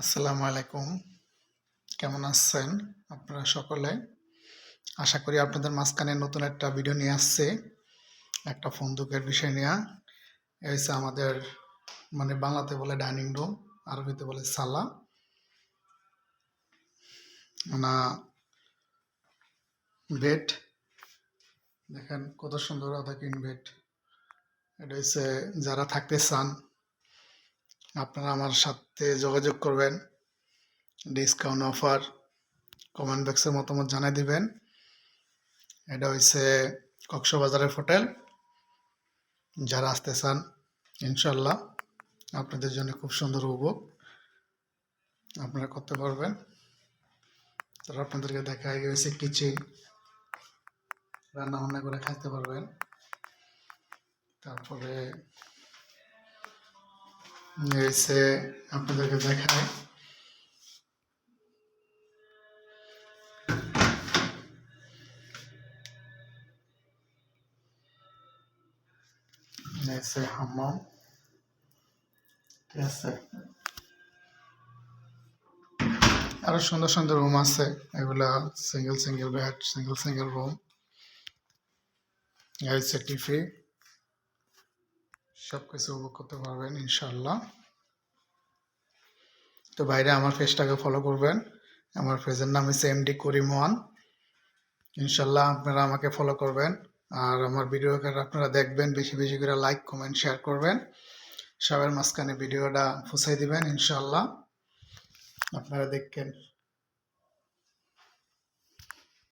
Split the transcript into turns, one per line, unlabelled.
আসসালামু আলাইকুম। কেমন আছেন আপনারা সকলে? আশা করি আপনাদের মাঝখানে নতুন একটা ভিডিও নিয়ে আসছি। একটা বন্দুকের বিষয় নিয়ে। এই হচ্ছে আমাদের বাংলাতে বলে ডাইনিং রুম, আরবিতে বলে সালা। না বেড দেখেন কত সুন্দর আদাকিন বেড। এটা হচ্ছে যারা থাকতে চান আপনারা আমার সাথে যোগাযোগ করবেন। ডিসকাউন্ট অফার কমেন্ট বক্সে মতামত জানাই দিবেন। এটা হচ্ছে কক্সবাজারের হোটেল। যারা আসতে চান ইনশাল্লাহ আপনাদের জন্য খুব সুন্দর উপভোগ আপনারা করতে পারবেন। তারা আপনাদেরকে দেখায় গেছে কিচেন, রান্না বান্না করে খাইতে পারবেন। তারপরে এসে আপনাদেরকে দেখায় এসে হাম্মাম, ঠিক আছে। আরো সুন্দর সুন্দর রুম আছে, এগুলা single single bed, single single room. এসে টিভি, সবকিছু উপভোগ করতে পারবেন ইনশাল্লাহ। তো বাইরে আমার পেজটাকে ফলো করবেন। আমার পেজের নাম হচ্ছে এমডি করিম ওয়ান। ইনশাল্লাহ আপনারা আমাকে ফলো করবেন আর আমার ভিডিওকে আপনারা দেখবেন, বেশি বেশি করে লাইক কমেন্ট শেয়ার করবেন। সবার মাঝখানে ভিডিওটা পৌঁছাই দিবেন ইনশাল্লাহ। আপনারা দেখেন